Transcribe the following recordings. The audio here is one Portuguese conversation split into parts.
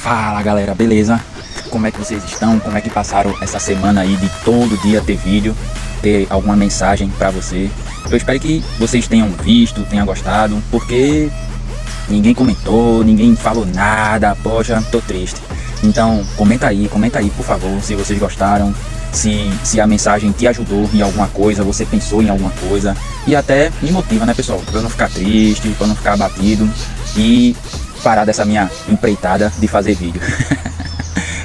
Fala galera, beleza? Como é que vocês estão? Como é que passaram essa semana aí de todo dia ter vídeo, ter alguma mensagem pra você? Eu espero que vocês tenham visto, tenham gostado, porque ninguém comentou, ninguém falou nada, poxa, tô triste. Então comenta aí por favor, se vocês gostaram, se a mensagem te ajudou em alguma coisa, você pensou em alguma coisa, e até me motiva, né pessoal, pra eu não ficar triste, pra eu não ficar abatido e parar dessa minha empreitada de fazer vídeo.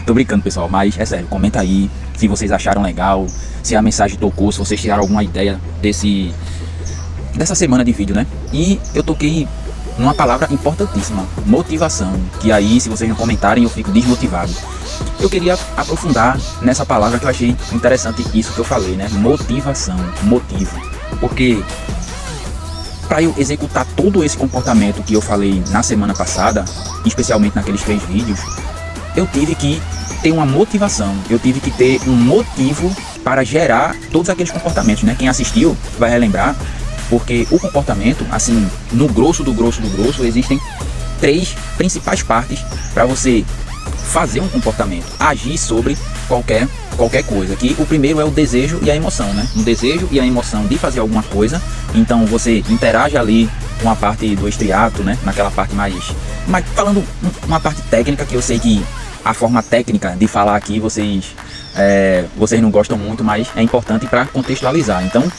Tô brincando pessoal, mas é sério, comenta aí se vocês acharam legal, se a mensagem tocou, se vocês tiraram alguma ideia dessa semana de vídeo, né? E eu toquei numa palavra importantíssima, motivação, que aí se vocês não comentarem eu fico desmotivado. Eu queria aprofundar nessa palavra que eu achei interessante isso que eu falei, né? Motivação, motivo, porque para eu executar todo esse comportamento que eu falei na semana passada, especialmente naqueles 3 vídeos, eu tive que ter uma motivação, eu tive que ter um motivo para gerar todos aqueles comportamentos, né? Quem assistiu vai relembrar, porque o comportamento, assim, no grosso do grosso, existem 3 principais partes para você fazer um comportamento, agir sobre qualquer coisa, que o primeiro é o desejo e a emoção, né? O desejo e a emoção de fazer alguma coisa, então você interage ali com a parte do estriato, né? Naquela parte mais falando uma parte técnica, que eu sei que a forma técnica de falar aqui vocês não gostam muito, mas é importante para contextualizar. Então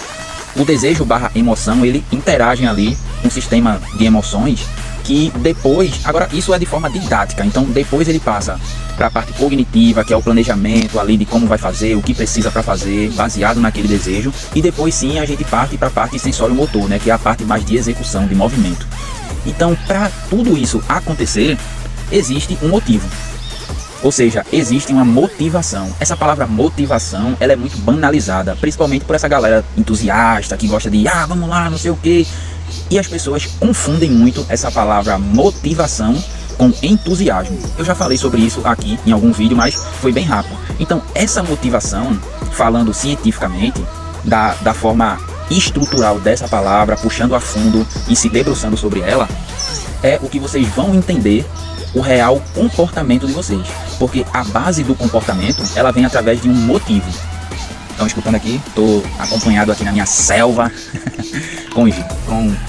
o desejo barra emoção, ele interagem ali com um sistema de emoções que depois, agora isso é de forma didática, então depois ele passa para a parte cognitiva, que é o planejamento ali de como vai fazer, o que precisa para fazer, baseado naquele desejo, e depois sim a gente parte para a parte sensório-motor, né, que é a parte mais de execução, de movimento. Então para tudo isso acontecer, existe um motivo. Ou seja, existe uma motivação. Essa palavra motivação, ela é muito banalizada, principalmente por essa galera entusiasta que gosta de, vamos lá, não sei o que. E as pessoas confundem muito essa palavra motivação com entusiasmo. Eu já falei sobre isso aqui em algum vídeo, mas foi bem rápido. Então, essa motivação, falando cientificamente, da forma estrutural dessa palavra, puxando a fundo e se debruçando sobre ela, é o que vocês vão entender o real comportamento de vocês, porque a base do comportamento, ela vem através de um motivo. Estão escutando aqui? Estou acompanhado aqui na minha selva com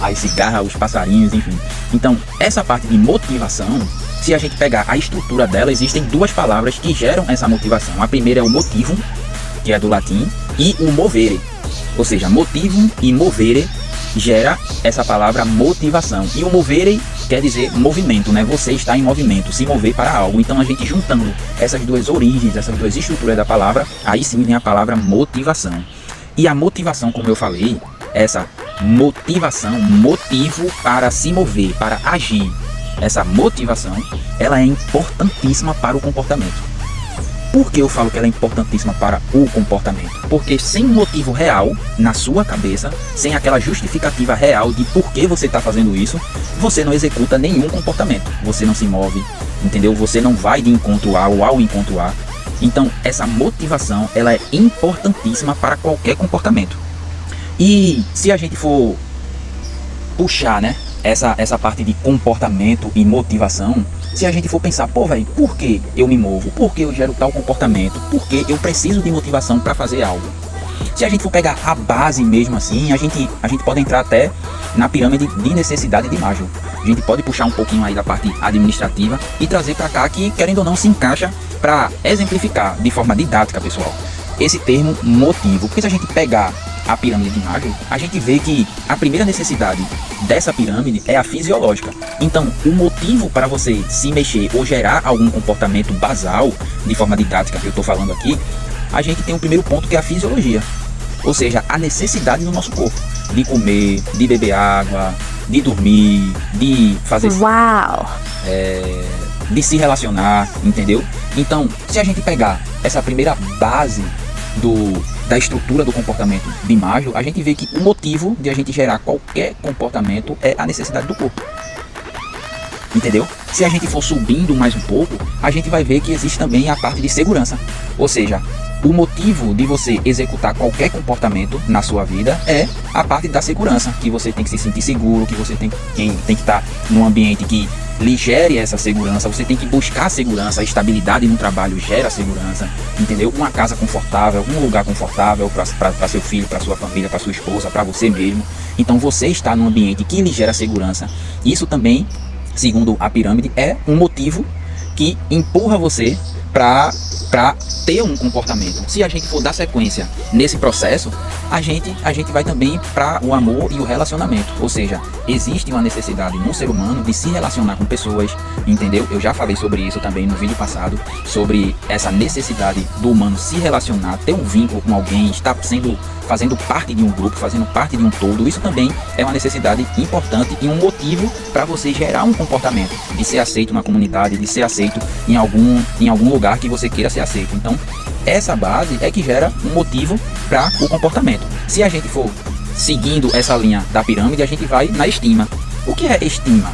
as cigarras, os passarinhos, enfim. Então, essa parte de motivação, se a gente pegar a estrutura dela, existem 2 palavras que geram essa motivação. A primeira é o motivum, que é do latim, e o movere. Ou seja, motivum e movere gera essa palavra motivação. E o movere quer dizer movimento, né? Você está em movimento, se mover para algo. Então a gente juntando essas 2 origens, essas 2 estruturas da palavra, aí sim vem a palavra motivação. E a motivação, como eu falei, essa motivação, motivo para se mover, para agir, essa motivação, ela é importantíssima para o comportamento. Por que eu falo que ela é importantíssima para o comportamento? Porque sem um motivo real na sua cabeça, sem aquela justificativa real de por que você está fazendo isso, você não executa nenhum comportamento. Você não se move, entendeu? Você não vai de encontro A ou ao encontro A. Então, essa motivação, ela é importantíssima para qualquer comportamento. E se a gente for puxar, né, essa parte de comportamento e motivação, se a gente for pensar, pô velho, por que eu me movo? Por que eu gero tal comportamento? Por que eu preciso de motivação para fazer algo? Se a gente for pegar a base mesmo assim, a gente pode entrar até na pirâmide de necessidade de Maslow. A gente pode puxar um pouquinho aí da parte administrativa e trazer para cá, que querendo ou não se encaixa para exemplificar de forma didática, pessoal, esse termo motivo. Porque se a gente pegar a pirâmide de Maslow, a gente vê que a primeira necessidade dessa pirâmide é a fisiológica. Então, o motivo para você se mexer ou gerar algum comportamento basal, de forma didática que eu estou falando aqui, a gente tem o primeiro ponto, que é a fisiologia. Ou seja, a necessidade do nosso corpo, de comer, de beber água, de dormir, de fazer... de se relacionar, entendeu? Então, se a gente pegar essa primeira base da estrutura do comportamento de Maslow, a gente vê que o motivo de a gente gerar qualquer comportamento é a necessidade do corpo. Entendeu? Se a gente for subindo mais um pouco, a gente vai ver que existe também a parte de segurança. Ou seja, o motivo de você executar qualquer comportamento na sua vida é a parte da segurança, que você tem que se sentir seguro, que você tem que estar num ambiente que lhe gere essa segurança, você tem que buscar segurança, a estabilidade no trabalho gera segurança, entendeu? Uma casa confortável, um lugar confortável para seu filho, para sua família, para sua esposa, para você mesmo. Então você está num ambiente que lhe gera segurança. Isso também, segundo a pirâmide, é um motivo que empurra você para ter um comportamento. Se a gente for dar sequência nesse processo, a gente vai também para o amor e o relacionamento. Ou seja, existe uma necessidade no ser humano de se relacionar com pessoas, entendeu? Eu já falei sobre isso também no vídeo passado, sobre essa necessidade do humano se relacionar, ter um vínculo com alguém, estar fazendo parte de um grupo, fazendo parte de um todo. Isso também é uma necessidade importante e um motivo para você gerar um comportamento, de ser aceito na comunidade, de ser aceito em algum lugar que você queira ser aceito. Então, essa base é que gera um motivo para o comportamento. Se a gente for seguindo essa linha da pirâmide, a gente vai na estima. O que é estima?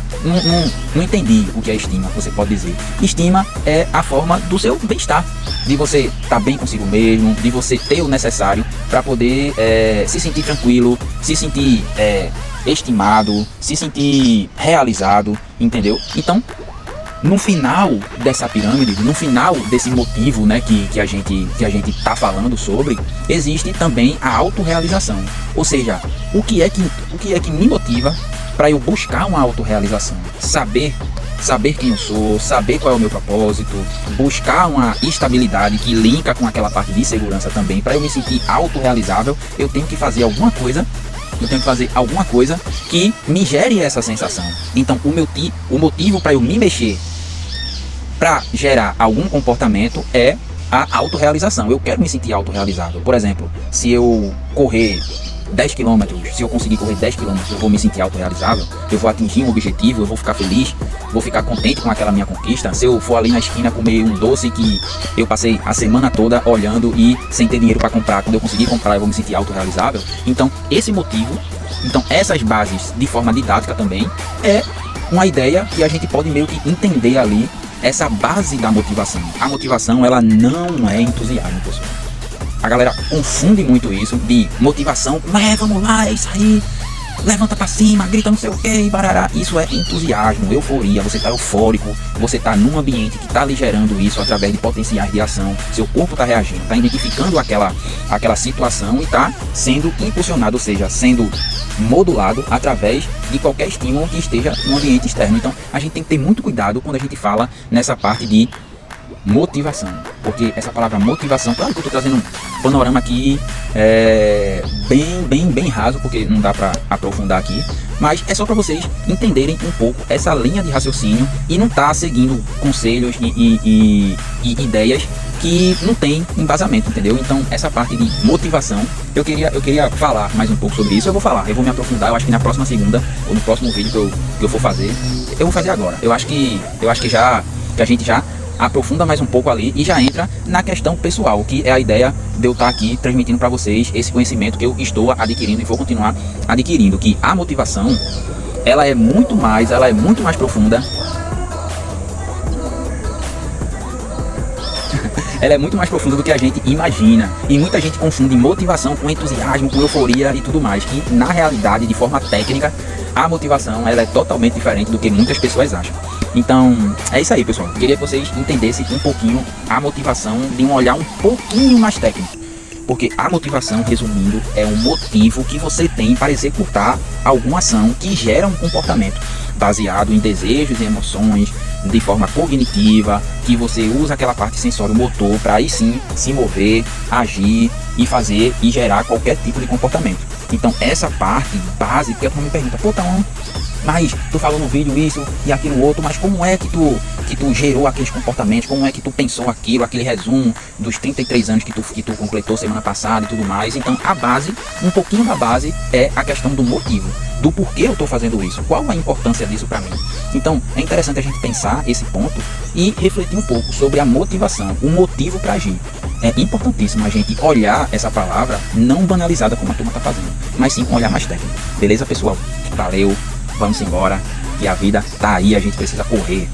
Não entendi o que é estima, você pode dizer. Estima é a forma do seu bem-estar, de você estar bem consigo mesmo, de você ter o necessário para poder se sentir tranquilo, se sentir estimado, se sentir realizado, entendeu? Então, no final dessa pirâmide, no final desse motivo, né, que a gente está falando sobre, existe também a autorrealização. Ou seja, o que é que me motiva para eu buscar uma autorrealização? Saber quem eu sou, saber qual é o meu propósito, buscar uma estabilidade que linka com aquela parte de segurança também. Para eu me sentir autorrealizável, eu tenho que fazer alguma coisa que me gere essa sensação. Então, o motivo para eu me mexer, para gerar algum comportamento, é a autorrealização. Eu quero me sentir autorrealizável. Por exemplo, se eu correr 10 km, se eu conseguir correr 10 km, eu vou me sentir autorrealizável, eu vou atingir um objetivo, eu vou ficar feliz, vou ficar contente com aquela minha conquista. Se eu for ali na esquina comer um doce que eu passei a semana toda olhando e sem ter dinheiro para comprar, quando eu conseguir comprar, eu vou me sentir autorrealizável. Então, esse motivo, essas bases de forma didática também, é uma ideia que a gente pode meio que entender ali, essa base da motivação. A motivação, ela não é entusiasmo, pessoal. A galera confunde muito isso de motivação, vamos lá, é isso aí, levanta pra cima, grita não sei o que, barará. Isso é entusiasmo, euforia, você tá eufórico, você tá num ambiente que tá lhe gerando isso através de potenciais de ação, seu corpo tá reagindo, tá identificando aquela situação e tá sendo impulsionado, ou seja, sendo modulado através de qualquer estímulo que esteja no ambiente externo. Então a gente tem que ter muito cuidado quando a gente fala nessa parte de motivação, porque essa palavra motivação, claro que eu estou trazendo um panorama aqui bem raso, porque não dá para aprofundar aqui, mas é só para vocês entenderem um pouco essa linha de raciocínio e não tá seguindo conselhos e ideias que não tem embasamento, entendeu? Então essa parte de motivação, eu queria falar mais um pouco sobre isso. Eu vou me aprofundar, eu acho que na próxima segunda ou no próximo vídeo que eu for fazer, eu vou fazer agora. Eu acho que a gente já aprofunda mais um pouco ali e já entra na questão pessoal, que é a ideia de eu estar aqui transmitindo para vocês esse conhecimento que eu estou adquirindo e vou continuar adquirindo, que a motivação, ela é muito mais profunda. Ela é muito mais profunda do que a gente imagina. E muita gente confunde motivação com entusiasmo, com euforia e tudo mais. Que na realidade, de forma técnica, a motivação ela é totalmente diferente do que muitas pessoas acham. Então, é isso aí, pessoal. Queria que vocês entendessem um pouquinho a motivação de um olhar um pouquinho mais técnico. Porque a motivação, resumindo, é um motivo que você tem para executar alguma ação que gera um comportamento baseado em desejos e emoções, de forma cognitiva, que você usa aquela parte sensório-motor para aí sim se mover, agir e fazer e gerar qualquer tipo de comportamento. Então essa parte base, porque a turma me pergunta, pô, Taon, mas tu falou no vídeo isso e aquilo outro, mas como é que tu gerou aqueles comportamentos, como é que tu pensou aquele resumo dos 33 anos que tu completou semana passada e tudo mais. Então a base, um pouquinho da base é a questão do motivo, do porquê eu estou fazendo isso, qual a importância disso para mim. Então é interessante a gente pensar esse ponto e refletir um pouco sobre a motivação, o motivo para agir. É importantíssimo a gente olhar essa palavra não banalizada como a turma está fazendo, mas sim com um olhar mais técnico. Beleza, pessoal? Valeu, vamos embora, que a vida tá aí, a gente precisa correr.